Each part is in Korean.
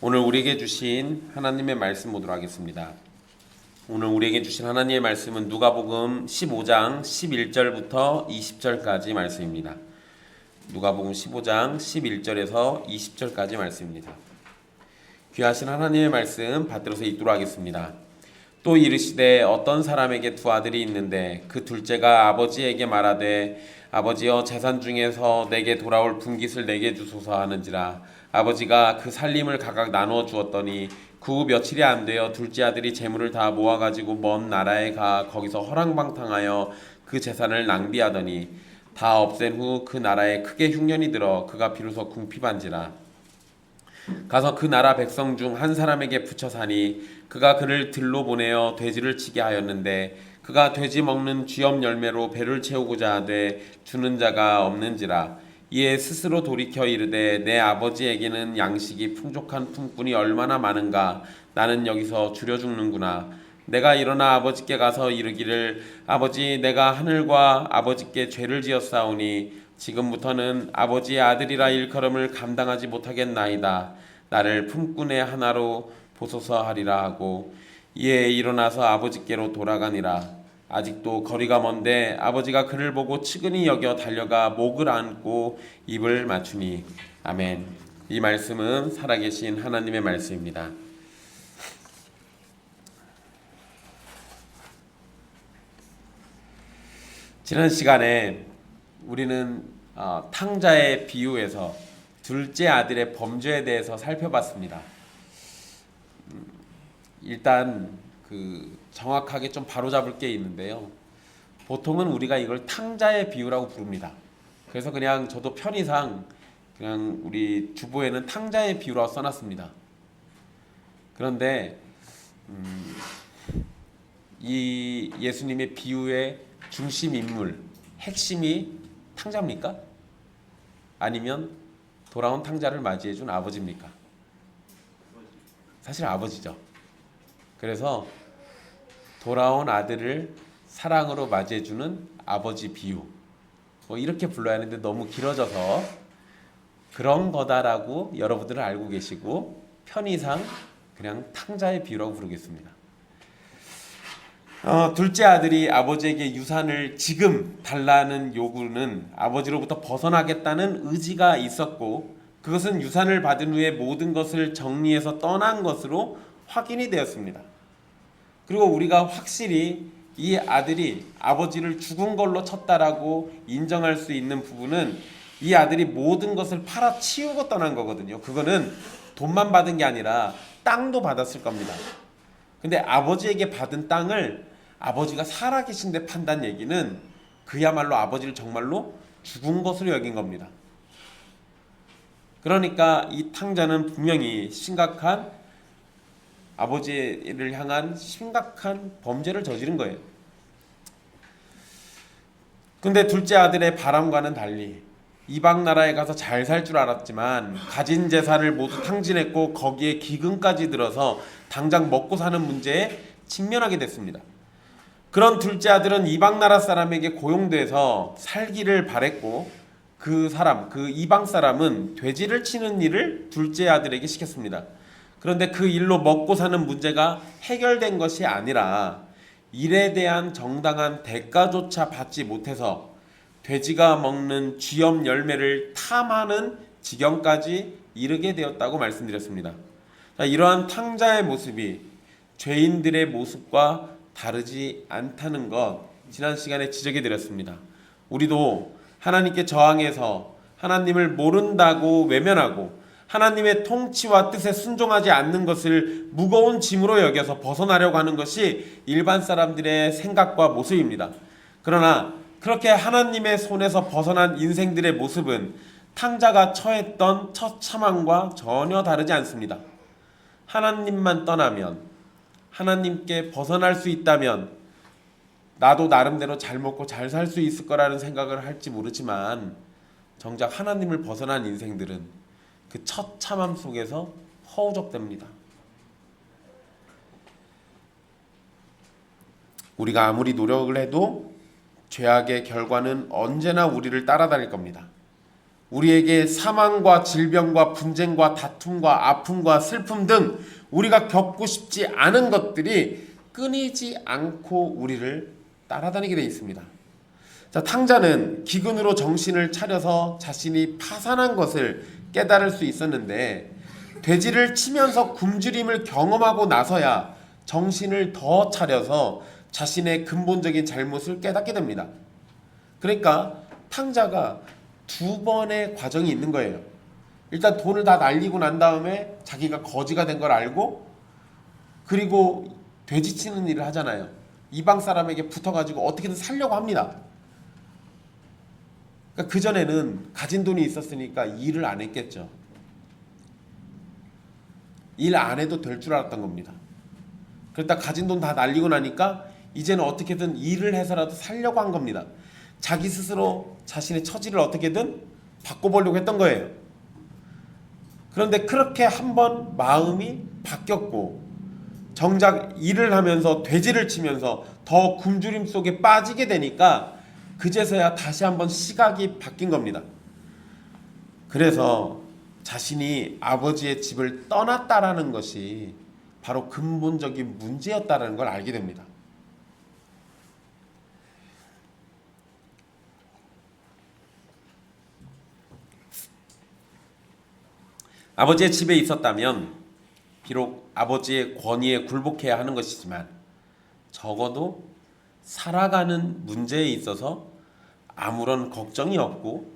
오늘 우리에게 주신 하나님의 말씀 보도록 하겠습니다. 오늘 우리에게 주신 하나님의 말씀은 누가복음 15장 11절부터 20절까지 말씀입니다. 누가복음 15장 11절에서 20절까지 말씀입니다. 귀하신 하나님의 말씀 받들어서 읽도록 하겠습니다. 또 이르시되 어떤 사람에게 두 아들이 있는데 그 둘째가 아버지에게 말하되 아버지여 재산 중에서 내게 돌아올 분깃을 내게 주소서 하는지라. 아버지가 그 살림을 각각 나누어 주었더니 그 후 며칠이 안 되어 둘째 아들이 재물을 다 모아가지고 먼 나라에 가 거기서 허랑방탕하여 그 재산을 낭비하더니 다 없앤 후 그 나라에 크게 흉년이 들어 그가 비로소 궁핍한지라. 가서 그 나라 백성 중 한 사람에게 붙여 사니 그가 그를 들로 보내어 돼지를 치게 하였는데 그가 돼지 먹는 쥐염 열매로 배를 채우고자 하되 주는 자가 없는지라. 이에 스스로 돌이켜 이르되 내 아버지에게는 양식이 풍족한 품꾼이 얼마나 많은가. 나는 여기서 줄여 죽는구나. 내가 일어나 아버지께 가서 이르기를 아버지 내가 하늘과 아버지께 죄를 지었사오니 지금부터는 아버지의 아들이라 일컬음을 감당하지 못하겠나이다. 나를 품꾼의 하나로 보소서 하리라 하고 이에 일어나서 아버지께로 돌아가니라. 아직도 거리가 먼데 아버지가 그를 보고 측은히 여겨 달려가 목을 안고 입을 맞추니. 아멘. 이 말씀은 살아계신 하나님의 말씀입니다. 지난 시간에 우리는 탕자의 비유에서 둘째 아들의 범죄에 대해서 살펴봤습니다. 일단 정확하게 좀 바로잡을 게 있는데요. 보통은 우리가 이걸 탕자의 비유라고 부릅니다. 그래서 그냥 저도 편의상 그냥 우리 주보에는 탕자의 비유라고 써놨습니다. 그런데 이 예수님의 비유의 중심 인물, 핵심이 탕자입니까? 아니면 돌아온 탕자를 맞이해준 아버지입니까? 사실 아버지죠. 그래서 돌아온 아들을 사랑으로 맞이해주는 아버지 비유, 이렇게 불러야 하는데 너무 길어져서 그런 거다라고 여러분들은 알고 계시고 편의상 그냥 탕자의 비유라고 부르겠습니다. 둘째 아들이 아버지에게 유산을 지금 달라는 요구는 아버지로부터 벗어나겠다는 의지가 있었고 그것은 유산을 받은 후에 모든 것을 정리해서 떠난 것으로 확인이 되었습니다. 그리고 우리가 확실히 이 아들이 아버지를 죽은 걸로 쳤다라고 인정할 수 있는 부분은 이 아들이 모든 것을 팔아치우고 떠난 거거든요. 그거는 돈만 받은 게 아니라 땅도 받았을 겁니다. 근데 아버지에게 받은 땅을 아버지가 살아계신데 판단 얘기는 그야말로 아버지를 정말로 죽은 것으로 여긴 겁니다. 그러니까 이 탕자는 분명히 심각한 아버지를 향한 심각한 범죄를 저지른 거예요. 근데 둘째 아들의 바람과는 달리 이방 나라에 가서 잘 살 줄 알았지만 가진 재산을 모두 탕진했고 거기에 기근까지 들어서 당장 먹고 사는 문제에 직면하게 됐습니다. 그런 둘째 아들은 이방 나라 사람에게 고용돼서 살기를 바랬고 그 이방 사람은 돼지를 치는 일을 둘째 아들에게 시켰습니다. 그런데 그 일로 먹고 사는 문제가 해결된 것이 아니라 일에 대한 정당한 대가조차 받지 못해서 돼지가 먹는 쥐염 열매를 탐하는 지경까지 이르게 되었다고 말씀드렸습니다. 이러한 탕자의 모습이 죄인들의 모습과 다르지 않다는 것 지난 시간에 지적해 드렸습니다. 우리도 하나님께 저항해서 하나님을 모른다고 외면하고 하나님의 통치와 뜻에 순종하지 않는 것을 무거운 짐으로 여겨서 벗어나려고 하는 것이 일반 사람들의 생각과 모습입니다. 그러나 그렇게 하나님의 손에서 벗어난 인생들의 모습은 탕자가 처했던 처참함과 전혀 다르지 않습니다. 하나님만 떠나면, 하나님께 벗어날 수 있다면 나도 나름대로 잘 먹고 잘 살 수 있을 거라는 생각을 할지 모르지만 정작 하나님을 벗어난 인생들은 그 처참함 속에서 허우적됩니다. 우리가 아무리 노력을 해도 죄악의 결과는 언제나 우리를 따라다닐 겁니다. 우리에게 사망과 질병과 분쟁과 다툼과 아픔과 슬픔 등 우리가 겪고 싶지 않은 것들이 끊이지 않고 우리를 따라다니게 되어 있습니다. 자, 탕자는 기근으로 정신을 차려서 자신이 파산한 것을 깨달을 수 있었는데 돼지를 치면서 굶주림을 경험하고 나서야 정신을 더 차려서 자신의 근본적인 잘못을 깨닫게 됩니다. 그러니까 탕자가 두 번의 과정이 있는 거예요. 일단 돈을 다 날리고 난 다음에 자기가 거지가 된 걸 알고, 그리고 돼지치는 일을 하잖아요. 이방 사람에게 붙어가지고 어떻게든 살려고 합니다. 그러니까 그전에는 가진 돈이 있었으니까 일을 안 했겠죠. 일 안 해도 될 줄 알았던 겁니다. 그러다 가진 돈 다 날리고 나니까 이제는 어떻게든 일을 해서라도 살려고 한 겁니다. 자기 스스로 자신의 처지를 어떻게든 바꿔보려고 했던 거예요. 그런데 그렇게 한번 마음이 바뀌었고 정작 일을 하면서 돼지를 치면서 더 굶주림 속에 빠지게 되니까 그제서야 다시 한번 시각이 바뀐 겁니다. 그래서 자신이 아버지의 집을 떠났다라는 것이 바로 근본적인 문제였다는 걸 알게 됩니다. 아버지의 집에 있었다면 비록 아버지의 권위에 굴복해야 하는 것이지만 적어도 살아가는 문제에 있어서 아무런 걱정이 없고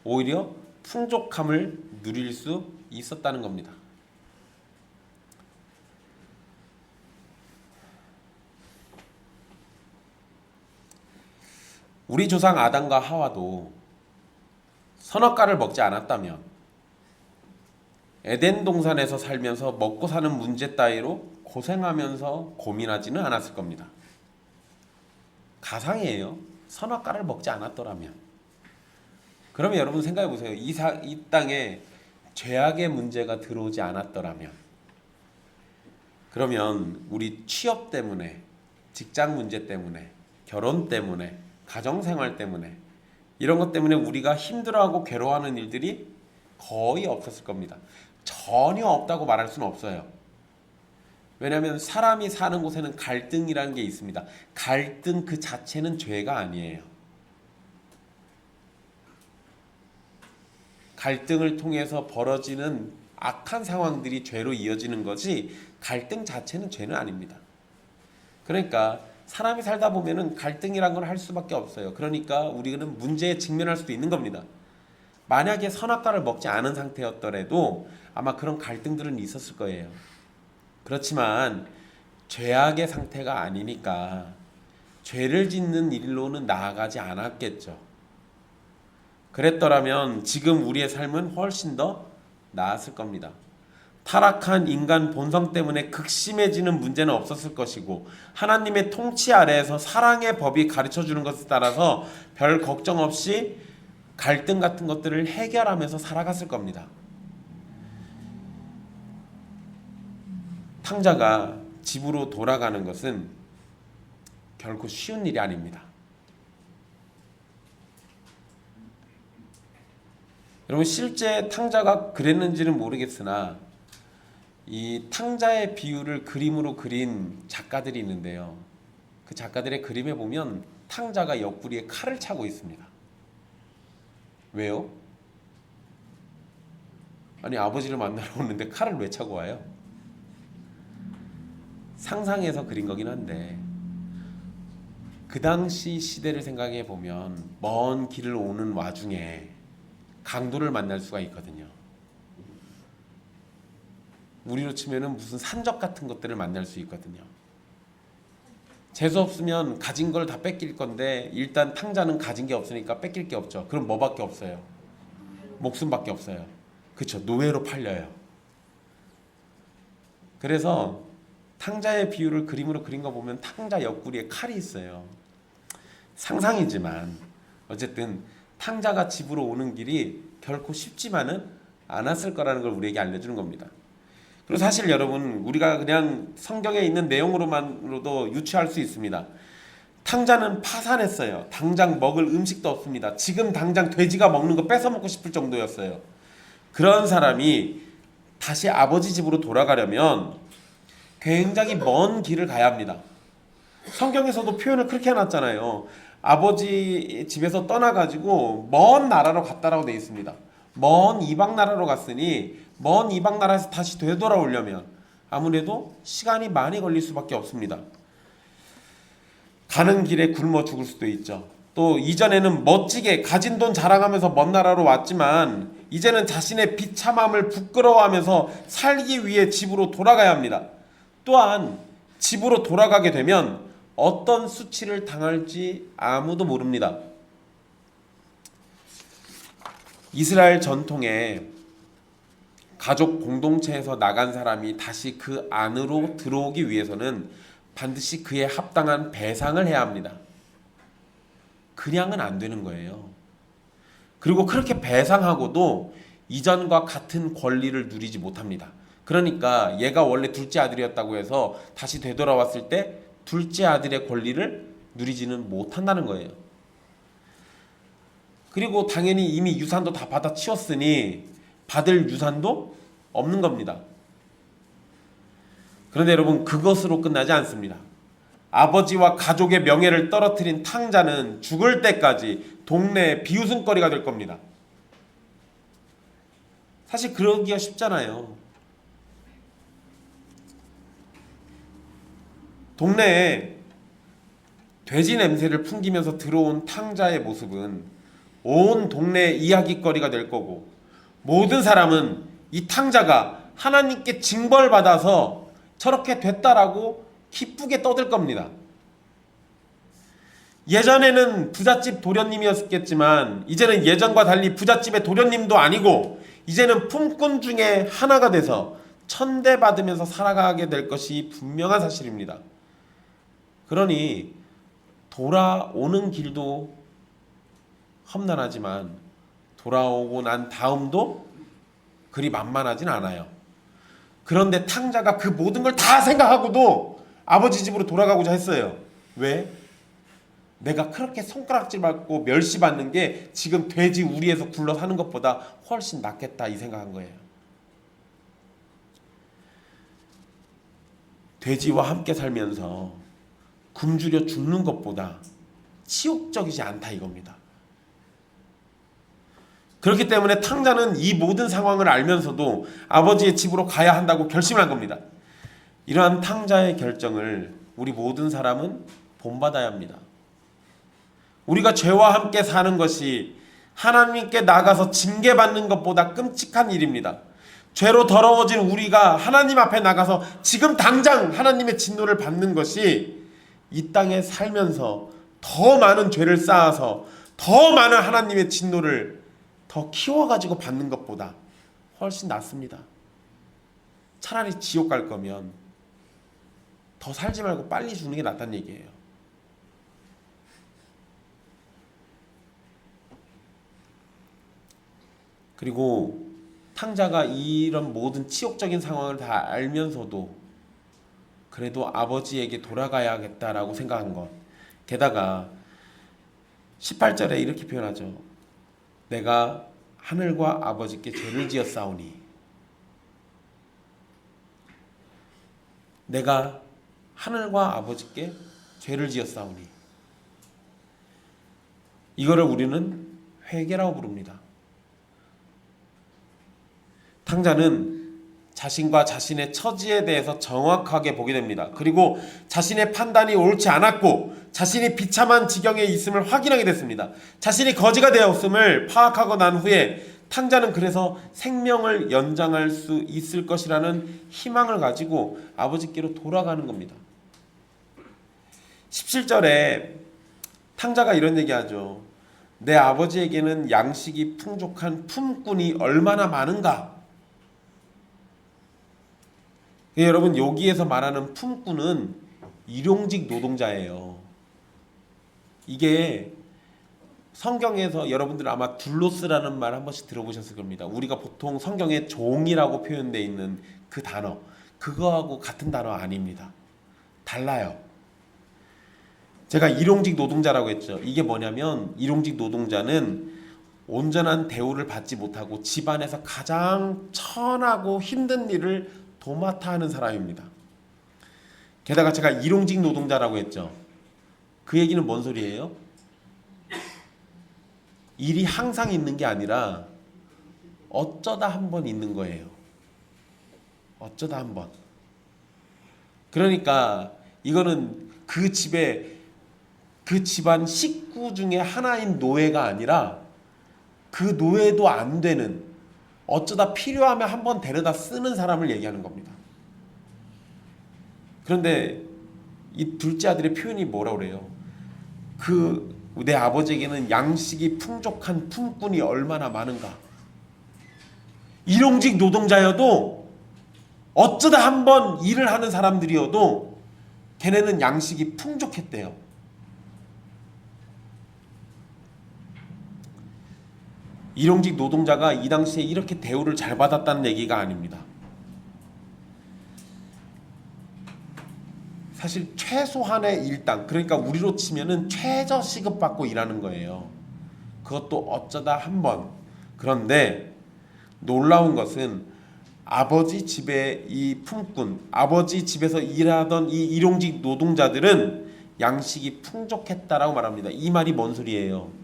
오히려 풍족함을 누릴 수 있었다는 겁니다. 우리 조상 아담과 하와도 선악과를 먹지 않았다면 에덴 동산에서 살면서 먹고 사는 문제 따위로 고생하면서 고민하지는 않았을 겁니다. 가상이에요. 선악과를 먹지 않았더라면. 그러면 여러분 생각해 보세요. 이 땅에 죄악의 문제가 들어오지 않았더라면, 그러면 우리 취업 때문에, 직장 문제 때문에, 결혼 때문에, 가정생활 때문에, 이런 것 때문에 우리가 힘들어하고 괴로워하는 일들이 거의 없었을 겁니다. 전혀 없다고 말할 수는 없어요. 왜냐하면 사람이 사는 곳에는 갈등이라는 게 있습니다. 갈등 그 자체는 죄가 아니에요. 갈등을 통해서 벌어지는 악한 상황들이 죄로 이어지는 거지 갈등 자체는 죄는 아닙니다. 그러니까 사람이 살다 보면은 갈등이란 걸 할 수밖에 없어요. 그러니까 우리는 문제에 직면할 수도 있는 겁니다. 만약에 선악과를 먹지 않은 상태였더라도 아마 그런 갈등들은 있었을 거예요. 그렇지만 죄악의 상태가 아니니까 죄를 짓는 일로는 나아가지 않았겠죠. 그랬더라면 지금 우리의 삶은 훨씬 더 나았을 겁니다. 타락한 인간 본성 때문에 극심해지는 문제는 없었을 것이고 하나님의 통치 아래에서 사랑의 법이 가르쳐주는 것에 따라서 별 걱정 없이 갈등 같은 것들을 해결하면서 살아갔을 겁니다. 탕자가 집으로 돌아가는 것은 결코 쉬운 일이 아닙니다. 여러분 실제 탕자가 그랬는지는 모르겠으나 이 탕자의 비유를 그림으로 그린 작가들이 있는데요. 그 작가들의 그림에 보면 탕자가 옆구리에 칼을 차고 있습니다. 왜요? 아니 아버지를 만나러 오는데 칼을 왜 차고 와요? 상상해서 그린 거긴 한데 그 당시 시대를 생각해 보면 먼 길을 오는 와중에 강도를 만날 수가 있거든요. 우리로 치면은 무슨 산적 같은 것들을 만날 수 있거든요. 재수 없으면 가진 걸 다 뺏길 건데 일단 탕자는 가진 게 없으니까 뺏길 게 없죠. 그럼 뭐밖에 없어요? 목숨밖에 없어요. 그렇죠. 노예로 팔려요. 그래서 탕자의 비유를 그림으로 그린 거 보면 탕자 옆구리에 칼이 있어요. 상상이지만 어쨌든 탕자가 집으로 오는 길이 결코 쉽지만은 않았을 거라는 걸 우리에게 알려주는 겁니다. 그리고 사실 여러분 우리가 그냥 성경에 있는 내용으로만으로도 유추할 수 있습니다. 탕자는 파산했어요. 당장 먹을 음식도 없습니다. 지금 당장 돼지가 먹는 거 뺏어 먹고 싶을 정도였어요. 그런 사람이 다시 아버지 집으로 돌아가려면 굉장히 먼 길을 가야 합니다. 성경에서도 표현을 그렇게 해놨잖아요. 아버지 집에서 떠나가지고 먼 나라로 갔다라고 되어 있습니다. 먼 이방 나라로 갔으니 먼 이방 나라에서 다시 되돌아오려면 아무래도 시간이 많이 걸릴 수밖에 없습니다. 가는 길에 굶어 죽을 수도 있죠. 또 이전에는 멋지게 가진 돈 자랑하면서 먼 나라로 왔지만 이제는 자신의 비참함을 부끄러워하면서 살기 위해 집으로 돌아가야 합니다. 또한 집으로 돌아가게 되면 어떤 수치를 당할지 아무도 모릅니다. 이스라엘 전통에 가족 공동체에서 나간 사람이 다시 그 안으로 들어오기 위해서는 반드시 그에 합당한 배상을 해야 합니다. 그냥은 안 되는 거예요. 그리고 그렇게 배상하고도 이전과 같은 권리를 누리지 못합니다. 그러니까 얘가 원래 둘째 아들이었다고 해서 다시 되돌아왔을 때 둘째 아들의 권리를 누리지는 못한다는 거예요. 그리고 당연히 이미 유산도 다 받아치웠으니 받을 유산도 없는 겁니다. 그런데 여러분, 그것으로 끝나지 않습니다. 아버지와 가족의 명예를 떨어뜨린 탕자는 죽을 때까지 동네의 비웃음거리가 될 겁니다. 사실 그러기가 쉽잖아요. 동네에 돼지 냄새를 풍기면서 들어온 탕자의 모습은 온 동네의 이야기거리가 될 거고, 모든 사람은 이 탕자가 하나님께 징벌받아서 저렇게 됐다라고 기쁘게 떠들 겁니다. 예전에는 부잣집 도련님이었겠지만 이제는 예전과 달리 부잣집의 도련님도 아니고 이제는 품꾼 중에 하나가 돼서 천대받으면서 살아가게 될 것이 분명한 사실입니다. 그러니 돌아오는 길도 험난하지만 돌아오고 난 다음도 그리 만만하진 않아요. 그런데 탕자가 그 모든 걸 다 생각하고도 아버지 집으로 돌아가고자 했어요. 왜? 내가 그렇게 손가락질 받고 멸시받는 게 지금 돼지 우리에서 굴러 사는 것보다 훨씬 낫겠다 이 생각한 거예요. 돼지와 함께 살면서 굶주려 죽는 것보다 치욕적이지 않다 이겁니다. 그렇기 때문에 탕자는 이 모든 상황을 알면서도 아버지의 집으로 가야 한다고 결심을 한 겁니다. 이러한 탕자의 결정을 우리 모든 사람은 본받아야 합니다. 우리가 죄와 함께 사는 것이 하나님께 나가서 징계받는 것보다 끔찍한 일입니다. 죄로 더러워진 우리가 하나님 앞에 나가서 지금 당장 하나님의 진노를 받는 것이 이 땅에 살면서 더 많은 죄를 쌓아서 더 많은 하나님의 진노를 더 키워가지고 받는 것보다 훨씬 낫습니다. 차라리 지옥 갈 거면 더 살지 말고 빨리 죽는 게 낫다는 얘기예요. 그리고 탕자가 이런 모든 치욕적인 상황을 다 알면서도 그래도 아버지에게 돌아가야겠다라고 생각한 것. 게다가 18절에 이렇게 표현하죠. 내가 하늘과 아버지께 죄를 지었사오니, 내가 하늘과 아버지께 죄를 지었사오니, 이거를 우리는 회개라고 부릅니다. 탕자는 자신과 자신의 처지에 대해서 정확하게 보게 됩니다. 그리고 자신의 판단이 옳지 않았고 자신이 비참한 지경에 있음을 확인하게 됐습니다. 자신이 거지가 되었음을 파악하고 난 후에 탕자는 그래서 생명을 연장할 수 있을 것이라는 희망을 가지고 아버지께로 돌아가는 겁니다. 17절에 탕자가 이런 얘기하죠. 내 아버지에게는 양식이 풍족한 품꾼이 얼마나 많은가. 여러분, 여기에서 말하는 품꾼은 일용직 노동자예요. 이게 성경에서 여러분들 아마 둘로스라는 말 한 번씩 들어보셨을 겁니다. 우리가 보통 성경에 종이라고 표현되어 있는 그 단어, 그거하고 같은 단어 아닙니다. 달라요. 제가 일용직 노동자라고 했죠. 이게 뭐냐면 일용직 노동자는 온전한 대우를 받지 못하고 집안에서 가장 천하고 힘든 일을 도맡아 하는 사람입니다. 게다가 제가 일용직 노동자라고 했죠. 그 얘기는 뭔 소리예요? 일이 항상 있는 게 아니라 어쩌다 한 번 있는 거예요. 어쩌다 한 번. 그러니까 이거는 그 집에 그 집안 식구 중에 하나인 노예가 아니라 그 노예도 안 되는, 어쩌다 필요하면 한 번 데려다 쓰는 사람을 얘기하는 겁니다. 그런데 이 둘째 아들의 표현이 뭐라 그래요? 내 아버지에게는 양식이 풍족한 품꾼이 얼마나 많은가. 일용직 노동자여도 어쩌다 한 번 일을 하는 사람들이어도 걔네는 양식이 풍족했대요. 일용직 노동자가 이 당시에 이렇게 대우를 잘 받았다는 얘기가 아닙니다. 사실 최소한의 일당, 그러니까 우리로 치면은 최저 시급 받고 일하는 거예요. 그것도 어쩌다 한 번. 그런데 놀라운 것은 아버지 집의 이 품꾼, 아버지 집에서 일하던 이 일용직 노동자들은 양식이 풍족했다라고 말합니다. 이 말이 뭔 소리예요?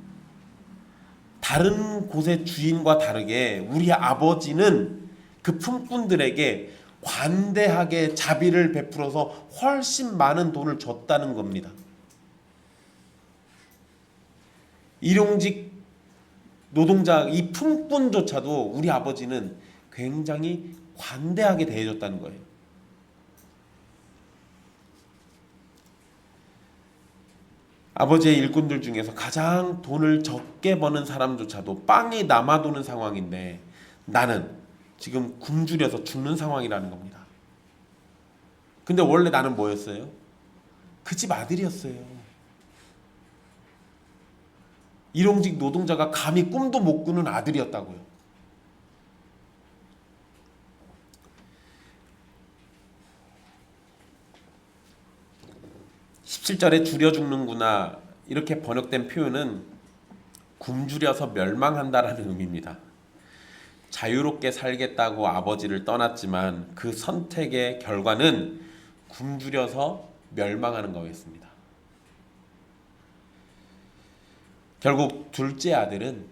다른 곳의 주인과 다르게 우리 아버지는 그 품꾼들에게 관대하게 자비를 베풀어서 훨씬 많은 돈을 줬다는 겁니다. 일용직 노동자 이 품꾼조차도 우리 아버지는 굉장히 관대하게 대해줬다는 거예요. 아버지의 일꾼들 중에서 가장 돈을 적게 버는 사람조차도 빵이 남아도는 상황인데 나는 지금 굶주려서 죽는 상황이라는 겁니다. 근데 원래 나는 뭐였어요? 그 집 아들이었어요. 일용직 노동자가 감히 꿈도 못 꾸는 아들이었다고요. 17절에 줄여 죽는구나 이렇게 번역된 표현은 굶주려서 멸망한다라는 의미입니다. 자유롭게 살겠다고 아버지를 떠났지만 그 선택의 결과는 굶주려서 멸망하는 거였습니다. 결국 둘째 아들은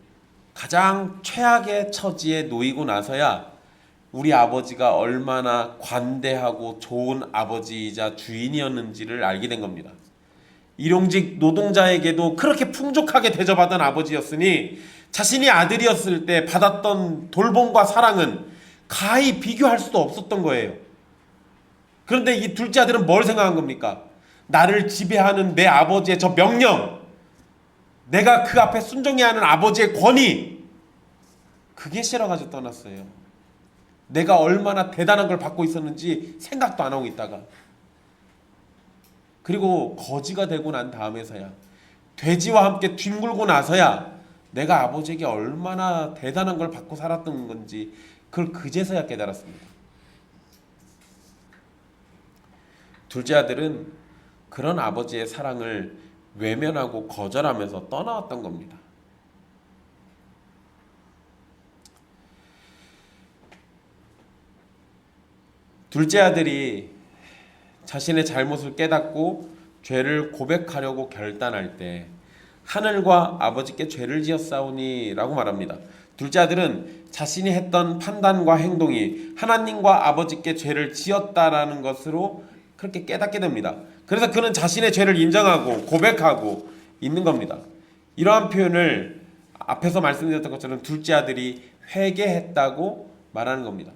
가장 최악의 처지에 놓이고 나서야 우리 아버지가 얼마나 관대하고 좋은 아버지이자 주인이었는지를 알게 된 겁니다. 일용직 노동자에게도 그렇게 풍족하게 대접하던 아버지였으니 자신이 아들이었을 때 받았던 돌봄과 사랑은 가히 비교할 수도 없었던 거예요. 그런데 이 둘째 아들은 뭘 생각한 겁니까? 나를 지배하는 내 아버지의 저 명령, 내가 그 앞에 순종해야 하는 아버지의 권위, 그게 싫어가지고 떠났어요. 내가 얼마나 대단한 걸 받고 있었는지 생각도 안 하고 있다가, 그리고 거지가 되고 난 다음에서야, 돼지와 함께 뒹굴고 나서야 내가 아버지에게 얼마나 대단한 걸 받고 살았던 건지 그걸 그제서야 깨달았습니다. 둘째 아들은 그런 아버지의 사랑을 외면하고 거절하면서 떠나왔던 겁니다. 둘째 아들이 자신의 잘못을 깨닫고 죄를 고백하려고 결단할 때 하늘과 아버지께 죄를 지었사오니 라고 말합니다. 둘째 아들은 자신이 했던 판단과 행동이 하나님과 아버지께 죄를 지었다라는 것으로 그렇게 깨닫게 됩니다. 그래서 그는 자신의 죄를 인정하고 고백하고 있는 겁니다. 이러한 표현을 앞에서 말씀드렸던 것처럼 둘째 아들이 회개했다고 말하는 겁니다.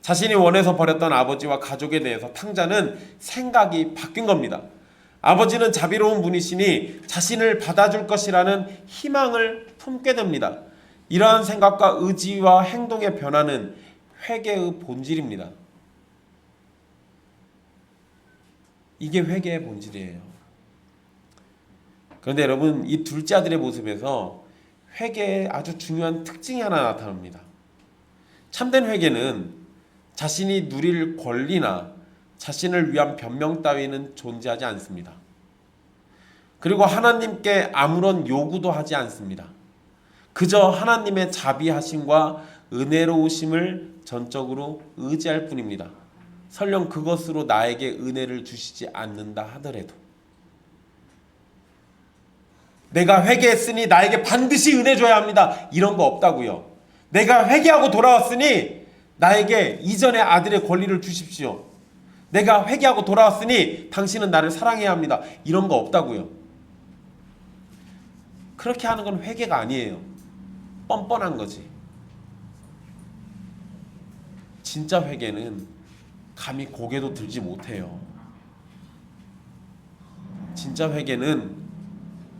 자신이 원해서 버렸던 아버지와 가족에 대해서 탕자는 생각이 바뀐 겁니다. 아버지는 자비로운 분이시니 자신을 받아줄 것이라는 희망을 품게 됩니다. 이러한 생각과 의지와 행동의 변화는 회개의 본질입니다. 이게 회개의 본질이에요. 그런데 여러분, 이 둘째 아들의 모습에서 회개의 아주 중요한 특징이 하나 나타납니다. 참된 회개는 자신이 누릴 권리나 자신을 위한 변명 따위는 존재하지 않습니다. 그리고 하나님께 아무런 요구도 하지 않습니다. 그저 하나님의 자비하심과 은혜로우심을 전적으로 의지할 뿐입니다. 설령 그것으로 나에게 은혜를 주시지 않는다 하더라도. 내가 회개했으니 나에게 반드시 은혜 줘야 합니다. 이런 거 없다고요. 내가 회개하고 돌아왔으니 나에게 이전의 아들의 권리를 주십시오. 내가 회개하고 돌아왔으니 당신은 나를 사랑해야 합니다. 이런 거 없다고요. 그렇게 하는 건 회개가 아니에요. 뻔뻔한 거지. 진짜 회개는 감히 고개도 들지 못해요. 진짜 회개는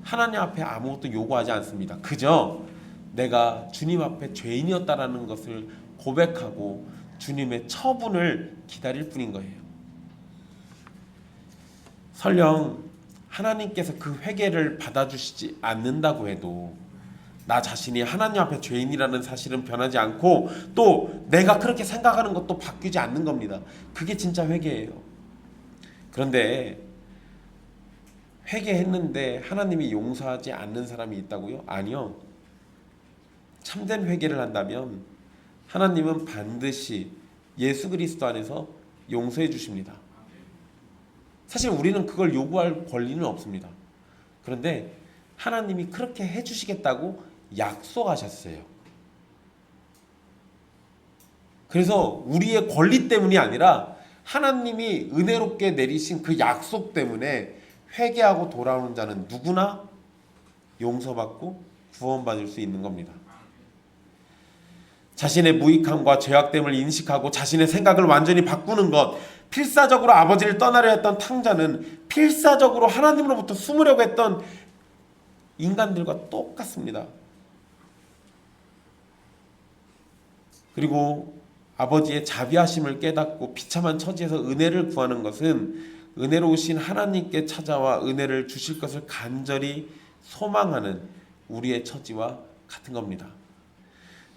하나님 앞에 아무것도 요구하지 않습니다. 그저 내가 주님 앞에 죄인이었다라는 것을 고백하고 주님의 처분을 기다릴 뿐인 거예요. 설령 하나님께서 그 회개를 받아주시지 않는다고 해도 나 자신이 하나님 앞에 죄인이라는 사실은 변하지 않고 또 내가 그렇게 생각하는 것도 바뀌지 않는 겁니다. 그게 진짜 회개예요. 그런데 회개했는데 하나님이 용서하지 않는 사람이 있다고요? 아니요. 참된 회개를 한다면 하나님은 반드시 예수 그리스도 안에서 용서해 주십니다. 사실 우리는 그걸 요구할 권리는 없습니다. 그런데 하나님이 그렇게 해주시겠다고 약속하셨어요. 그래서 우리의 권리 때문이 아니라 하나님이 은혜롭게 내리신 그 약속 때문에 회개하고 돌아오는 자는 누구나 용서받고 구원받을 수 있는 겁니다. 자신의 무익함과 죄악됨을 인식하고 자신의 생각을 완전히 바꾸는 것, 필사적으로 아버지를 떠나려 했던 탕자는 필사적으로 하나님으로부터 숨으려고 했던 인간들과 똑같습니다. 그리고 아버지의 자비하심을 깨닫고 비참한 처지에서 은혜를 구하는 것은 은혜로우신 하나님께 찾아와 은혜를 주실 것을 간절히 소망하는 우리의 처지와 같은 겁니다.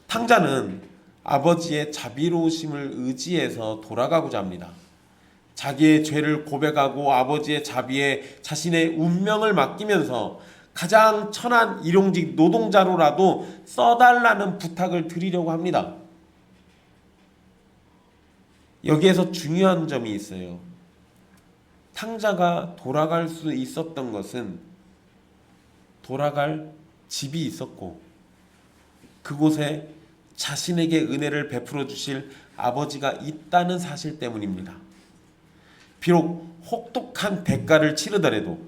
탕자는 아버지의 자비로우심을 의지해서 돌아가고자 합니다. 자기의 죄를 고백하고 아버지의 자비에 자신의 운명을 맡기면서 가장 천한 일용직 노동자로라도 써달라는 부탁을 드리려고 합니다. 여기에서 중요한 점이 있어요. 탕자가 돌아갈 수 있었던 것은 돌아갈 집이 있었고 그곳에 자신에게 은혜를 베풀어 주실 아버지가 있다는 사실 때문입니다. 비록 혹독한 대가를 치르더라도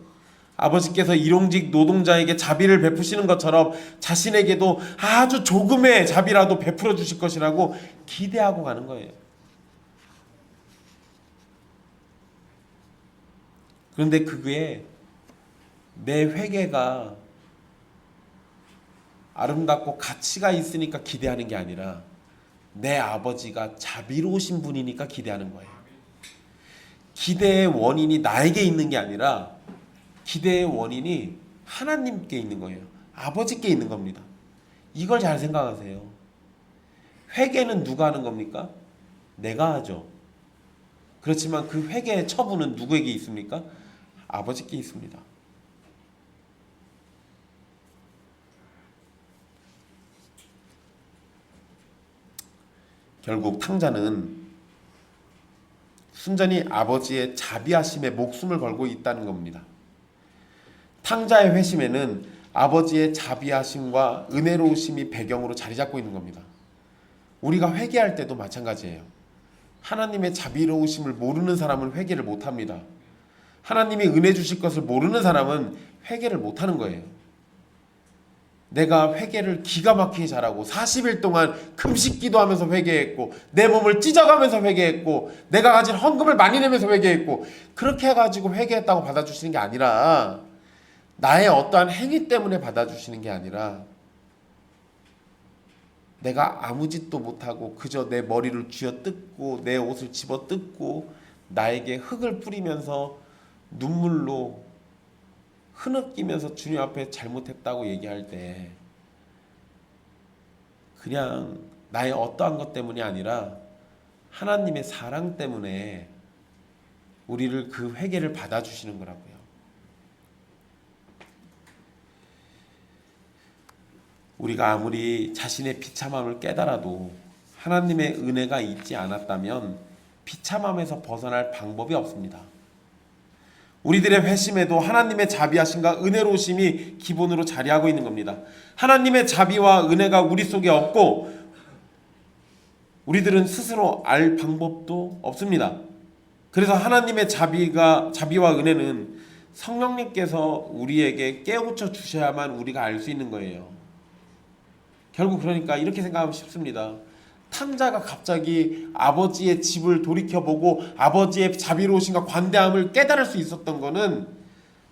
아버지께서 일용직 노동자에게 자비를 베푸시는 것처럼 자신에게도 아주 조금의 자비라도 베풀어 주실 것이라고 기대하고 가는 거예요. 그런데 그게 내 회개가 아름답고 가치가 있으니까 기대하는 게 아니라 내 아버지가 자비로우신 분이니까 기대하는 거예요. 기대의 원인이 나에게 있는 게 아니라 기대의 원인이 하나님께 있는 거예요. 아버지께 있는 겁니다. 이걸 잘 생각하세요. 회개는 누가 하는 겁니까? 내가 하죠. 그렇지만 그 회개의 처분은 누구에게 있습니까? 아버지께 있습니다. 결국 탕자는 순전히 아버지의 자비하심에 목숨을 걸고 있다는 겁니다. 탕자의 회심에는 아버지의 자비하심과 은혜로우심이 배경으로 자리 잡고 있는 겁니다. 우리가 회개할 때도 마찬가지예요. 하나님의 자비로우심을 모르는 사람은 회개를 못합니다. 하나님이 은혜 주실 것을 모르는 사람은 회개를 못하는 거예요. 내가 회개를 기가 막히게 잘하고 40일 동안 금식 기도하면서 회개했고 내 몸을 찢어가면서 회개했고 내가 가진 헌금을 많이 내면서 회개했고 그렇게 해가지고 회개했다고 받아주시는 게 아니라 나의 어떠한 행위 때문에 받아주시는 게 아니라 내가 아무 짓도 못하고 그저 내 머리를 쥐어뜯고 내 옷을 집어뜯고 나에게 흙을 뿌리면서 눈물로 흐느끼면서 주님 앞에 잘못했다고 얘기할 때 그냥 나의 어떠한 것 때문이 아니라 하나님의 사랑 때문에 우리를 그 회개를 받아주시는 거라고요. 우리가 아무리 자신의 비참함을 깨달아도 하나님의 은혜가 있지 않았다면 비참함에서 벗어날 방법이 없습니다. 우리들의 회심에도 하나님의 자비하심과 은혜로우심이 기본으로 자리하고 있는 겁니다. 하나님의 자비와 은혜가 우리 속에 없고 우리들은 스스로 알 방법도 없습니다. 그래서 하나님의 자비와 은혜는 성령님께서 우리에게 깨우쳐 주셔야만 우리가 알 수 있는 거예요. 결국 그러니까 이렇게 생각하면 쉽습니다. 탕자가 갑자기 아버지의 집을 돌이켜보고 아버지의 자비로우심과 관대함을 깨달을 수 있었던 거는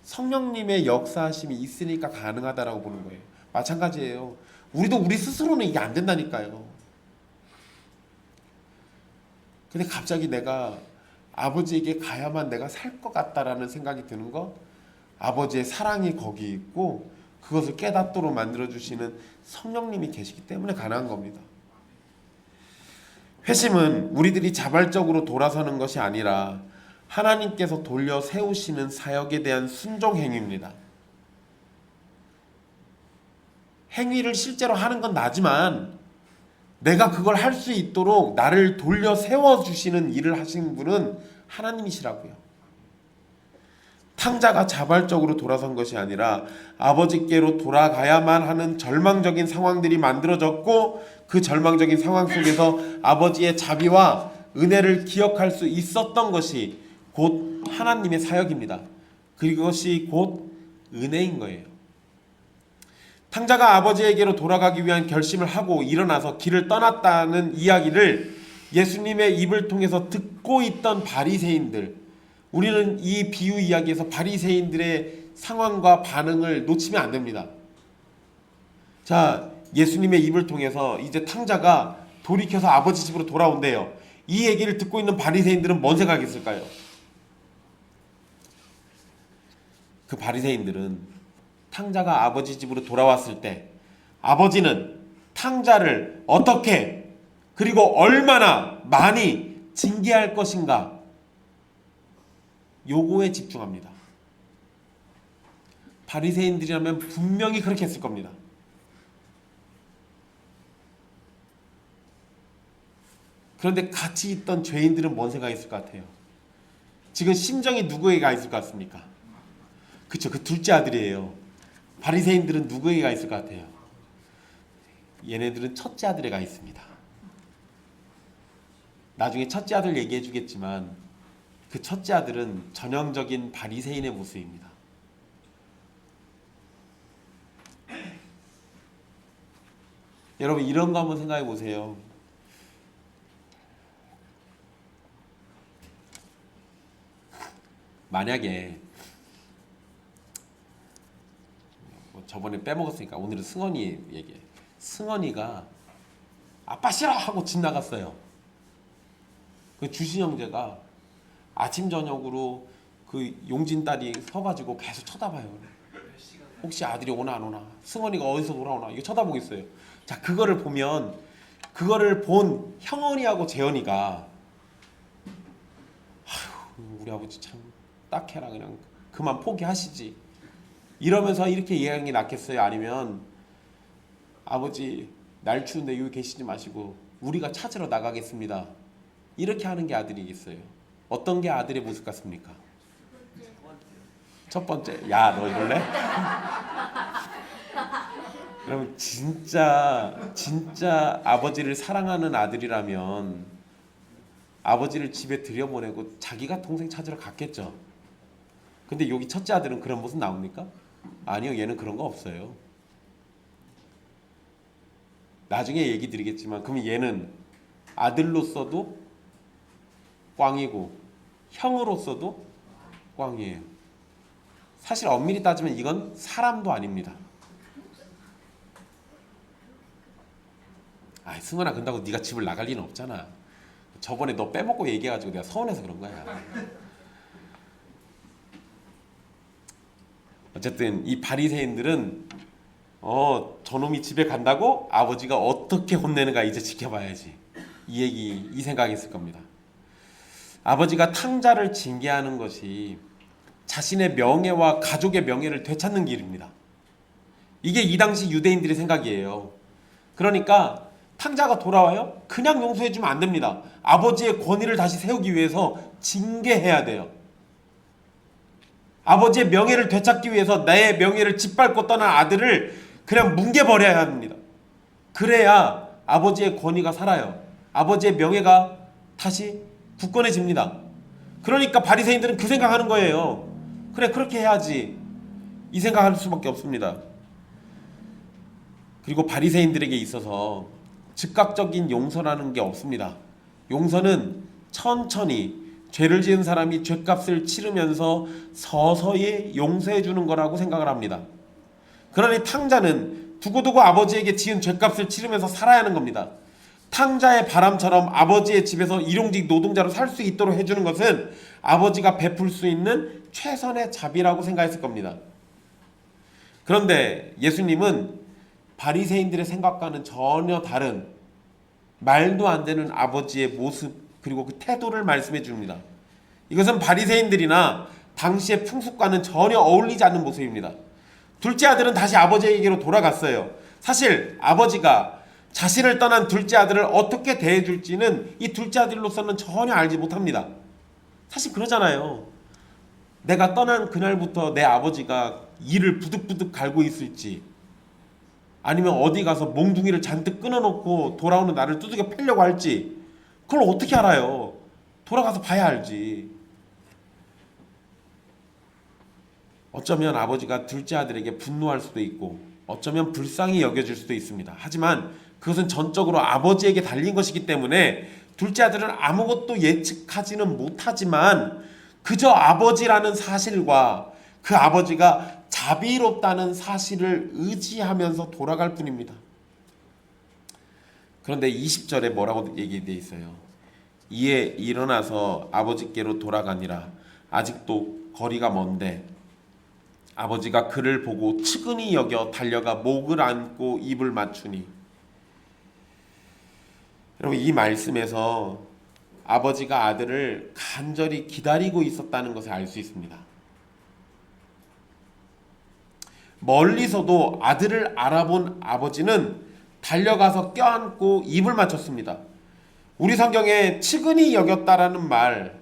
성령님의 역사하심이 있으니까 가능하다라고 보는 거예요. 마찬가지예요. 우리도 우리 스스로는 이게 안 된다니까요. 근데 갑자기 내가 아버지에게 가야만 내가 살 것 같다라는 생각이 드는 거, 아버지의 사랑이 거기 있고 그것을 깨닫도록 만들어주시는 성령님이 계시기 때문에 가능한 겁니다. 회심은 우리들이 자발적으로 돌아서는 것이 아니라 하나님께서 돌려 세우시는 사역에 대한 순종 행위입니다. 행위를 실제로 하는 건 나지만 내가 그걸 할 수 있도록 나를 돌려 세워주시는 일을 하신 분은 하나님이시라고요. 탕자가 자발적으로 돌아선 것이 아니라 아버지께로 돌아가야만 하는 절망적인 상황들이 만들어졌고 그 절망적인 상황 속에서 아버지의 자비와 은혜를 기억할 수 있었던 것이 곧 하나님의 사역입니다. 그것이 곧 은혜인 거예요. 탕자가 아버지에게로 돌아가기 위한 결심을 하고 일어나서 길을 떠났다는 이야기를 예수님의 입을 통해서 듣고 있던 바리새인들, 우리는 이 비유 이야기에서 바리새인들의 상황과 반응을 놓치면 안 됩니다. 자, 예수님의 입을 통해서 이제 탕자가 돌이켜서 아버지 집으로 돌아온대요. 이 얘기를 듣고 있는 바리새인들은 뭔 생각했을까요? 그 바리새인들은 탕자가 아버지 집으로 돌아왔을 때 아버지는 탕자를 어떻게 그리고 얼마나 많이 징계할 것인가, 요거에 집중합니다. 바리새인들이라면 분명히 그렇게 했을 겁니다. 그런데 같이 있던 죄인들은 뭔 생각했을 것 같아요? 지금 심정이 누구에게 가 있을 것 같습니까? 그쵸, 그 둘째 아들이에요. 바리새인들은 누구에게 가 있을 것 같아요? 얘네들은 첫째 아들에 가 있습니다. 나중에 첫째 아들 얘기해 주겠지만 그 첫째 아들은 전형적인 바리새인의 모습입니다. 여러분, 이런 거 한번 생각해 보세요. 만약에 저번에 빼먹었으니까 오늘은 승원이 얘기해. 승원이가 아빠 싫어 하고 집 나갔어요. 그 주신 형제가 아침 저녁으로 그 용진 딸이 서가지고 계속 쳐다봐요. 혹시 아들이 오나 안 오나, 승원이가 어디서 돌아오나, 이거 쳐다보겠어요. 자, 그거를 보면, 그거를 본 형원이하고 재현이가 아휴, 우리 아버지 참 딱해라, 그냥 그만 포기하시지, 이러면서 이렇게 이야기하는 게 낫겠어요? 아니면 아버지 날 추운데 여기 계시지 마시고 우리가 찾으러 나가겠습니다, 이렇게 하는 게 아들이겠어요? 어떤 게 아들의 모습 같습니까? 첫 번째. 야, 너 이럴래? 그럼 진짜 아버지를 사랑하는 아들이라면 아버지를 집에 들여보내고 자기가 동생 찾으러 갔겠죠. 근데 여기 첫째 아들은 그런 모습 나옵니까? 아니요, 얘는 그런 거 없어요. 나중에 얘기 드리겠지만, 그럼 얘는 아들로서도 꽝이고 형으로서도 꽝이에요. 사실 엄밀히 따지면 이건 사람도 아닙니다. 아, 승원아, 근다고 네가 집을 나갈 리는 없잖아. 저번에 너 빼먹고 얘기해가지고 내가 서운해서 그런 거야. 어쨌든 이 바리새인들은 저놈이 집에 간다고 아버지가 어떻게 혼내는가 이제 지켜봐야지, 이 생각이 있을 겁니다. 아버지가 탕자를 징계하는 것이 자신의 명예와 가족의 명예를 되찾는 길입니다. 이게 이 당시 유대인들의 생각이에요. 그러니까 탕자가 돌아와요? 그냥 용서해주면 안 됩니다. 아버지의 권위를 다시 세우기 위해서 징계해야 돼요. 아버지의 명예를 되찾기 위해서 나의 명예를 짓밟고 떠난 아들을 그냥 뭉개버려야 합니다. 그래야 아버지의 권위가 살아요. 아버지의 명예가 다시 굳건해집니다. 그러니까 바리새인들은 그 생각하는 거예요. 그래, 그렇게 해야지. 이 생각할 수밖에 없습니다. 그리고 바리새인들에게 있어서 즉각적인 용서라는 게 없습니다. 용서는 천천히 죄를 지은 사람이 죄값을 치르면서 서서히 용서해 주는 거라고 생각을 합니다. 그러니 탕자는 두고두고 아버지에게 지은 죄값을 치르면서 살아야 하는 겁니다. 탕자의 바람처럼 아버지의 집에서 일용직 노동자로 살 수 있도록 해주는 것은 아버지가 베풀 수 있는 최선의 자비라고 생각했을 겁니다. 그런데 예수님은 바리새인들의 생각과는 전혀 다른 말도 안 되는 아버지의 모습 그리고 그 태도를 말씀해 줍니다. 이것은 바리새인들이나 당시의 풍습과는 전혀 어울리지 않는 모습입니다. 둘째 아들은 다시 아버지에게로 돌아갔어요. 사실 아버지가 자신을 떠난 둘째 아들을 어떻게 대해줄지는 이 둘째 아들로서는 전혀 알지 못합니다. 사실 그러잖아요. 내가 떠난 그날부터 내 아버지가 이를 부득부득 갈고 있을지, 아니면 어디 가서 몽둥이를 잔뜩 끊어놓고 돌아오는 나를 두들겨 패려고 할지, 그걸 어떻게 알아요? 돌아가서 봐야 알지. 어쩌면 아버지가 둘째 아들에게 분노할 수도 있고 어쩌면 불쌍히 여겨질 수도 있습니다. 하지만 그것은 전적으로 아버지에게 달린 것이기 때문에 둘째 아들은 아무것도 예측하지는 못하지만 그저 아버지라는 사실과 그 아버지가 자비롭다는 사실을 의지하면서 돌아갈 뿐입니다. 그런데 20절에 뭐라고 얘기되어 있어요? 이에 일어나서 아버지께로 돌아가니라. 아직도 거리가 먼데 아버지가 그를 보고 측은히 여겨 달려가 목을 안고 입을 맞추니. 여러분, 이 말씀에서 아버지가 아들을 간절히 기다리고 있었다는 것을 알 수 있습니다. 멀리서도 아들을 알아본 아버지는 달려가서 껴안고 입을 맞췄습니다. 우리 성경에 측은히 여겼다라는 말,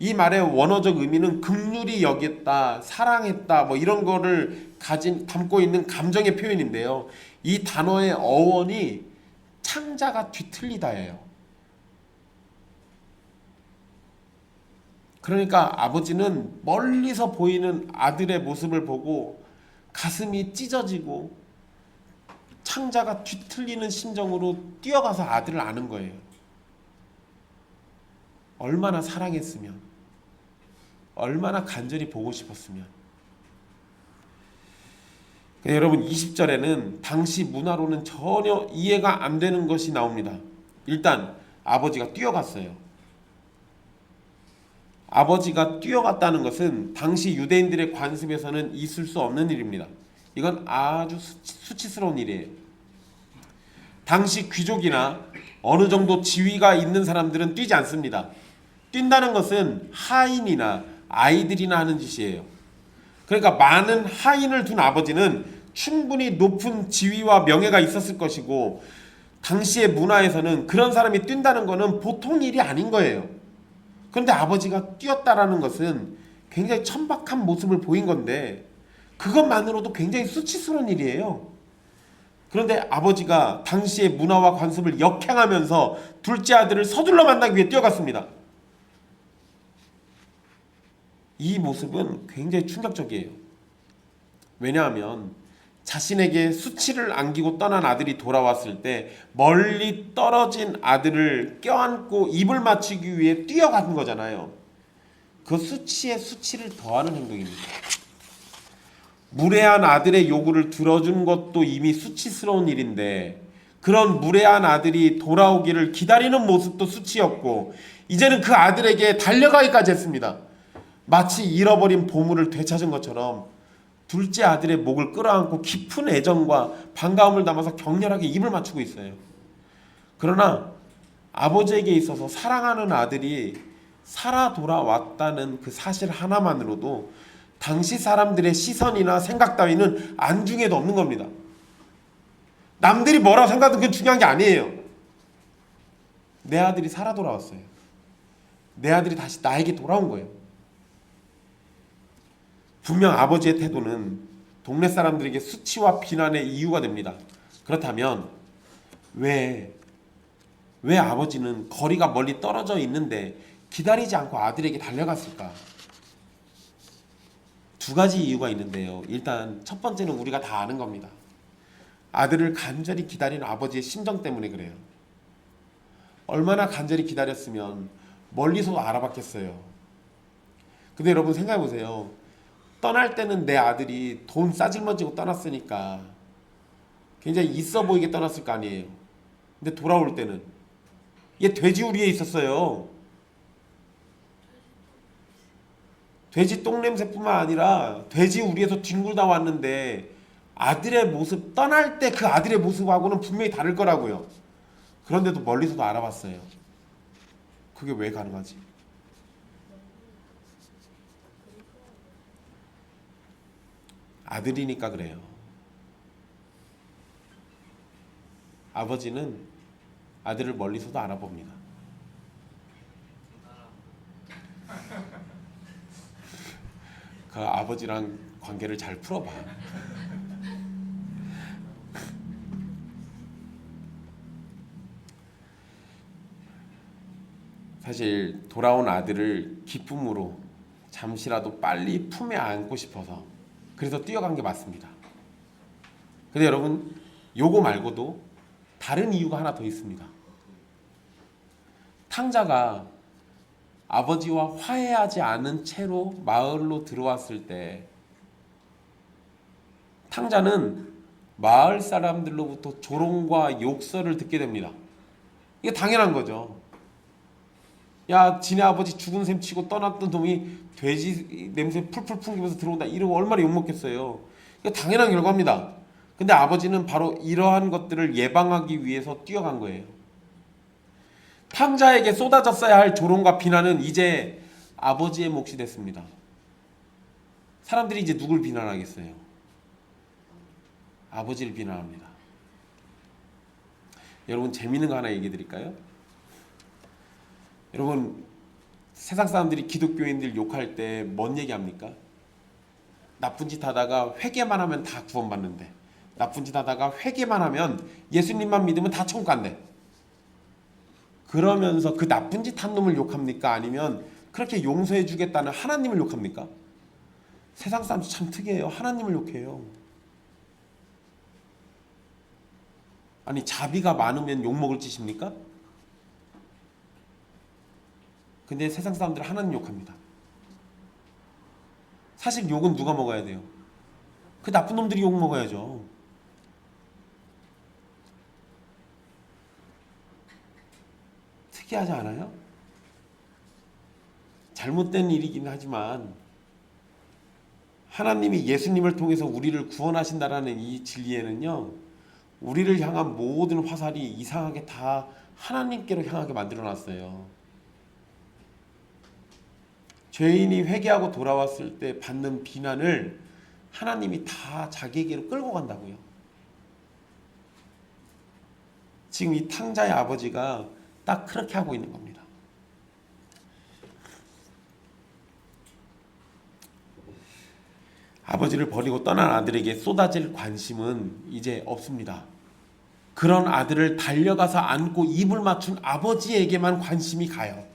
이 말의 원어적 의미는 긍휼히 여겼다, 사랑했다, 뭐 이런 거를 담고 있는 감정의 표현인데요. 이 단어의 어원이 창자가 뒤틀리다예요. 그러니까 아버지는 멀리서 보이는 아들의 모습을 보고 가슴이 찢어지고 창자가 뒤틀리는 심정으로 뛰어가서 아들을 안은 거예요. 얼마나 사랑했으면, 얼마나 간절히 보고 싶었으면. 여러분, 20절에는 당시 문화로는 전혀 이해가 안 되는 것이 나옵니다. 일단 아버지가 뛰어갔어요. 아버지가 뛰어갔다는 것은 당시 유대인들의 관습에서는 있을 수 없는 일입니다. 이건 아주 수치스러운 일이에요. 당시 귀족이나 어느 정도 지위가 있는 사람들은 뛰지 않습니다. 뛴다는 것은 하인이나 아이들이나 하는 짓이에요. 그러니까 많은 하인을 둔 아버지는 충분히 높은 지위와 명예가 있었을 것이고, 당시의 문화에서는 그런 사람이 뛴다는 것은 보통 일이 아닌 거예요. 그런데 아버지가 뛰었다라는 것은 굉장히 천박한 모습을 보인 건데 그것만으로도 굉장히 수치스러운 일이에요. 그런데 아버지가 당시의 문화와 관습을 역행하면서 둘째 아들을 서둘러 만나기 위해 뛰어갔습니다. 이 모습은 굉장히 충격적이에요. 왜냐하면 자신에게 수치를 안기고 떠난 아들이 돌아왔을 때 멀리 떨어진 아들을 껴안고 입을 맞추기 위해 뛰어간 거잖아요. 그 수치에 수치를 더하는 행동입니다. 무례한 아들의 요구를 들어준 것도 이미 수치스러운 일인데 그런 무례한 아들이 돌아오기를 기다리는 모습도 수치였고, 이제는 그 아들에게 달려가기까지 했습니다. 마치 잃어버린 보물을 되찾은 것처럼 둘째 아들의 목을 끌어안고 깊은 애정과 반가움을 담아서 격렬하게 입을 맞추고 있어요. 그러나 아버지에게 있어서 사랑하는 아들이 살아 돌아왔다는 그 사실 하나만으로도 당시 사람들의 시선이나 생각 따위는 안중에도 없는 겁니다. 남들이 뭐라고 생각하든 그게 중요한 게 아니에요. 내 아들이 살아 돌아왔어요. 내 아들이 다시 나에게 돌아온 거예요. 분명 아버지의 태도는 동네 사람들에게 수치와 비난의 이유가 됩니다. 그렇다면 왜 아버지는 거리가 멀리 떨어져 있는데 기다리지 않고 아들에게 달려갔을까? 두 가지 이유가 있는데요. 일단 첫 번째는 우리가 다 아는 겁니다. 아들을 간절히 기다리는 아버지의 심정 때문에 그래요. 얼마나 간절히 기다렸으면 멀리서도 알아봤겠어요. 근데 여러분 생각해 보세요. 떠날 때는 내 아들이 돈 싸질머지고 떠났으니까 굉장히 있어 보이게 떠났을 거 아니에요. 근데 돌아올 때는 얘 돼지우리에 있었어요. 돼지 똥냄새뿐만 아니라 돼지우리에서 뒹굴다 왔는데 아들의 모습, 떠날 때 그 아들의 모습하고는 분명히 다를 거라고요. 그런데도 멀리서도 알아봤어요. 그게 왜 가능하지? 아들이니까 그래요. 아버지는 아들을 멀리서도 알아봅니다. 그 아버지랑 관계를 잘 풀어봐. 사실 돌아온 아들을 기쁨으로 잠시라도 빨리 품에 안고 싶어서 그래서 뛰어간 게 맞습니다. 근데 여러분 요거 말고도 다른 이유가 하나 더 있습니다. 탕자가 아버지와 화해하지 않은 채로 마을로 들어왔을 때 탕자는 마을 사람들로부터 조롱과 욕설을 듣게 됩니다. 이게 당연한 거죠. 야, 지네 아버지 죽은 셈 치고 떠났던 놈이 돼지 냄새 풀풀 풍기면서 들어온다. 이러고 얼마나 욕먹겠어요. 이게 당연한 결과입니다. 근데 아버지는 바로 이러한 것들을 예방하기 위해서 뛰어간 거예요. 탕자에게 쏟아졌어야 할 조롱과 비난은 이제 아버지의 몫이 됐습니다. 사람들이 이제 누굴 비난하겠어요? 아버지를 비난합니다. 여러분 재밌는 거 하나 얘기해 드릴까요? 여러분 세상 사람들이 기독교인들 욕할 때 뭔 얘기합니까? 나쁜 짓 하다가 회개만 하면 다 구원받는데, 나쁜 짓 하다가 회개만 하면 예수님만 믿으면 다 천국 간대. 그러면서 그 나쁜 짓 한 놈을 욕합니까? 아니면 그렇게 용서해 주겠다는 하나님을 욕합니까? 세상 사람들 참 특이해요. 하나님을 욕해요. 아니 자비가 많으면 욕먹을 짓입니까? 근데 세상 사람들은 하나님 욕합니다. 사실 욕은 누가 먹어야 돼요? 그 나쁜 놈들이 욕 먹어야죠. 특이하지 않아요? 잘못된 일이긴 하지만 하나님이 예수님을 통해서 우리를 구원하신다라는 이 진리에는요, 우리를 향한 모든 화살이 이상하게 다 하나님께로 향하게 만들어놨어요. 죄인이 회개하고 돌아왔을 때 받는 비난을 하나님이 다 자기에게로 끌고 간다고요. 지금 이 탕자의 아버지가 딱 그렇게 하고 있는 겁니다. 아버지를 버리고 떠난 아들에게 쏟아질 관심은 이제 없습니다. 그런 아들을 달려가서 안고 입을 맞춘 아버지에게만 관심이 가요.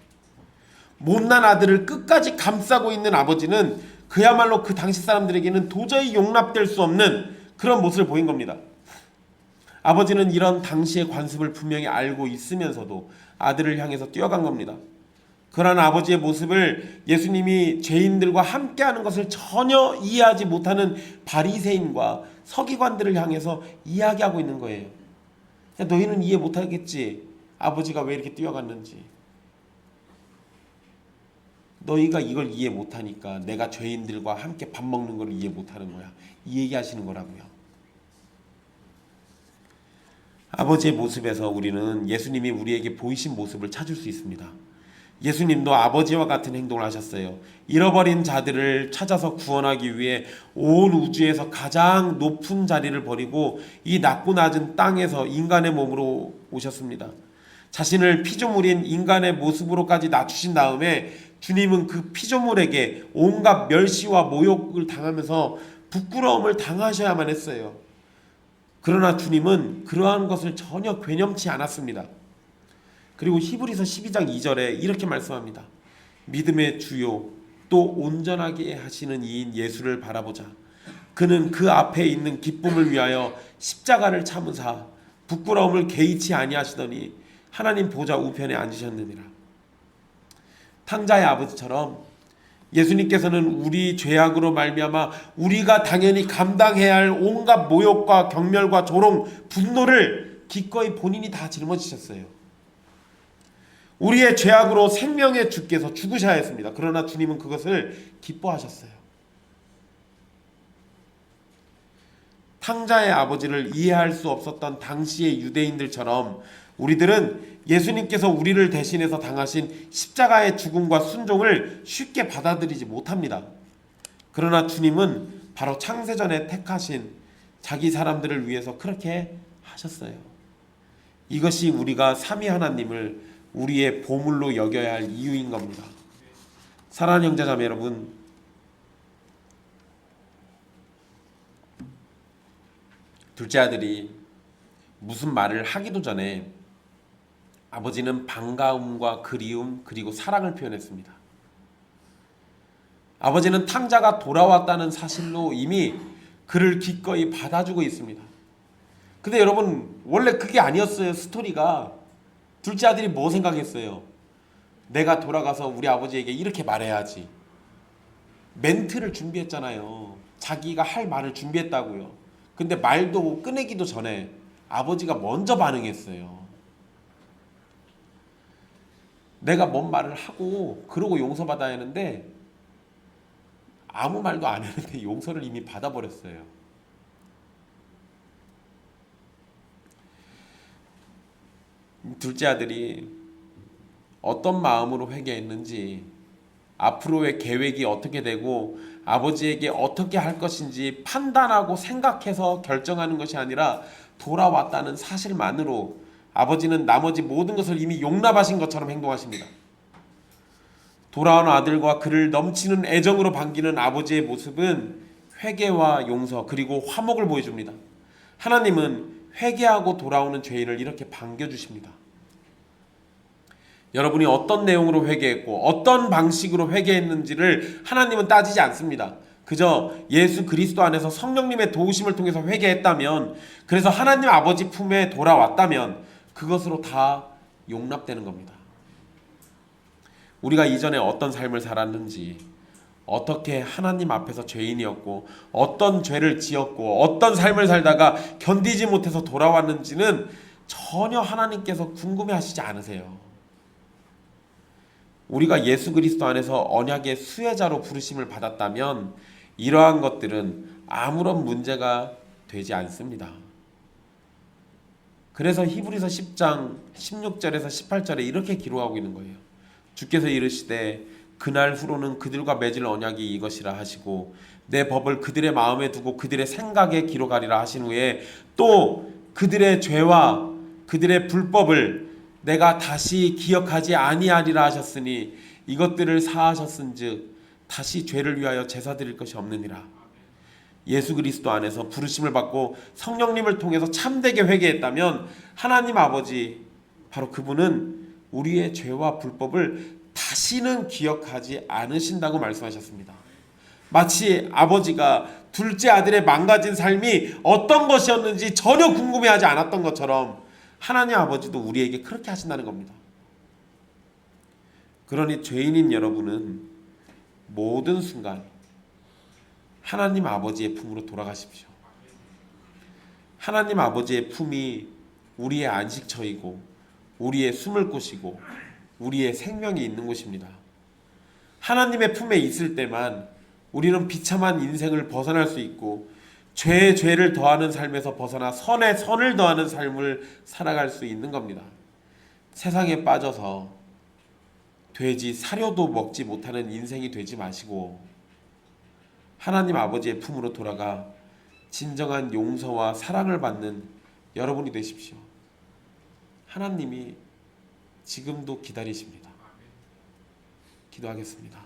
못난 아들을 끝까지 감싸고 있는 아버지는 그야말로 그 당시 사람들에게는 도저히 용납될 수 없는 그런 모습을 보인 겁니다. 아버지는 이런 당시의 관습을 분명히 알고 있으면서도 아들을 향해서 뛰어간 겁니다. 그러한 아버지의 모습을 예수님이 죄인들과 함께하는 것을 전혀 이해하지 못하는 바리새인과 서기관들을 향해서 이야기하고 있는 거예요. 너희는 이해 못하겠지. 아버지가 왜 이렇게 뛰어갔는지. 너희가 이걸 이해 못하니까 내가 죄인들과 함께 밥 먹는 걸 이해 못하는 거야. 이 얘기하시는 거라고요. 아버지의 모습에서 우리는 예수님이 우리에게 보이신 모습을 찾을 수 있습니다. 예수님도 아버지와 같은 행동을 하셨어요. 잃어버린 자들을 찾아서 구원하기 위해 온 우주에서 가장 높은 자리를 버리고 이 낮고 낮은 땅에서 인간의 몸으로 오셨습니다. 자신을 피조물인 인간의 모습으로까지 낮추신 다음에 주님은 그 피조물에게 온갖 멸시와 모욕을 당하면서 부끄러움을 당하셔야만 했어요. 그러나 주님은 그러한 것을 전혀 괴념치 않았습니다. 그리고 히브리서 12장 2절에 이렇게 말씀합니다. 믿음의 주요 또 온전하게 하시는 이인 예수를 바라보자. 그는 그 앞에 있는 기쁨을 위하여 십자가를 참으사 부끄러움을 개의치 아니하시더니 하나님 보좌 우편에 앉으셨느니라. 탕자의 아버지처럼 예수님께서는 우리 죄악으로 말미암아 우리가 당연히 감당해야 할 온갖 모욕과 경멸과 조롱, 분노를 기꺼이 본인이 다 짊어지셨어요. 우리의 죄악으로 생명의 주께서 죽으셔야 했습니다. 그러나 주님은 그것을 기뻐하셨어요. 탕자의 아버지를 이해할 수 없었던 당시의 유대인들처럼 우리들은 예수님께서 우리를 대신해서 당하신 십자가의 죽음과 순종을 쉽게 받아들이지 못합니다. 그러나 주님은 바로 창세전에 택하신 자기 사람들을 위해서 그렇게 하셨어요. 이것이 우리가 삼위 하나님을 우리의 보물로 여겨야 할 이유인 겁니다. 사랑하는 형제자매 여러분, 둘째 아들이 무슨 말을 하기도 전에 아버지는 반가움과 그리움 그리고 사랑을 표현했습니다. 아버지는 탕자가 돌아왔다는 사실로 이미 그를 기꺼이 받아주고 있습니다. 근데 여러분, 원래 그게 아니었어요. 스토리가. 둘째 아들이 뭐 생각했어요? 내가 돌아가서 우리 아버지에게 이렇게 말해야지. 멘트를 준비했잖아요. 자기가 할 말을 준비했다고요. 근데 말도 꺼내기도 전에 아버지가 먼저 반응했어요. 내가 뭔 말을 하고 그러고 용서받아야 하는데 아무 말도 안 했는데 용서를 이미 받아버렸어요. 둘째 아들이 어떤 마음으로 회개했는지, 앞으로의 계획이 어떻게 되고 아버지에게 어떻게 할 것인지 판단하고 생각해서 결정하는 것이 아니라 돌아왔다는 사실만으로 아버지는 나머지 모든 것을 이미 용납하신 것처럼 행동하십니다. 돌아온 아들과 그를 넘치는 애정으로 반기는 아버지의 모습은 회개와 용서 그리고 화목을 보여줍니다. 하나님은 회개하고 돌아오는 죄인을 이렇게 반겨주십니다. 여러분이 어떤 내용으로 회개했고 어떤 방식으로 회개했는지를 하나님은 따지지 않습니다. 그저 예수 그리스도 안에서 성령님의 도우심을 통해서 회개했다면, 그래서 하나님 아버지 품에 돌아왔다면 그것으로 다 용납되는 겁니다. 우리가 이전에 어떤 삶을 살았는지, 어떻게 하나님 앞에서 죄인이었고 어떤 죄를 지었고 어떤 삶을 살다가 견디지 못해서 돌아왔는지는 전혀 하나님께서 궁금해하시지 않으세요. 우리가 예수 그리스도 안에서 언약의 수혜자로 부르심을 받았다면 이러한 것들은 아무런 문제가 되지 않습니다. 그래서 히브리서 10장 16절에서 18절에 이렇게 기록하고 있는 거예요. 주께서 이르시되 그날 후로는 그들과 맺을 언약이 이것이라 하시고 내 법을 그들의 마음에 두고 그들의 생각에 기록하리라 하신 후에 또 그들의 죄와 그들의 불법을 내가 다시 기억하지 아니하리라 하셨으니 이것들을 사하셨은즉 다시 죄를 위하여 제사 드릴 것이 없느니라. 예수 그리스도 안에서 부르심을 받고 성령님을 통해서 참되게 회개했다면 하나님 아버지, 바로 그분은 우리의 죄와 불법을 다시는 기억하지 않으신다고 말씀하셨습니다. 마치 아버지가 둘째 아들의 망가진 삶이 어떤 것이었는지 전혀 궁금해하지 않았던 것처럼 하나님 아버지도 우리에게 그렇게 하신다는 겁니다. 그러니 죄인인 여러분은 모든 순간 하나님 아버지의 품으로 돌아가십시오. 하나님 아버지의 품이 우리의 안식처이고 우리의 숨을 곳이고 우리의 생명이 있는 곳입니다. 하나님의 품에 있을 때만 우리는 비참한 인생을 벗어날 수 있고 죄에 죄를 더하는 삶에서 벗어나 선에 선을 더하는 삶을 살아갈 수 있는 겁니다. 세상에 빠져서 돼지 사료도 먹지 못하는 인생이 되지 마시고 하나님 아버지의 품으로 돌아가 진정한 용서와 사랑을 받는 여러분이 되십시오. 하나님이 지금도 기다리십니다. 기도하겠습니다.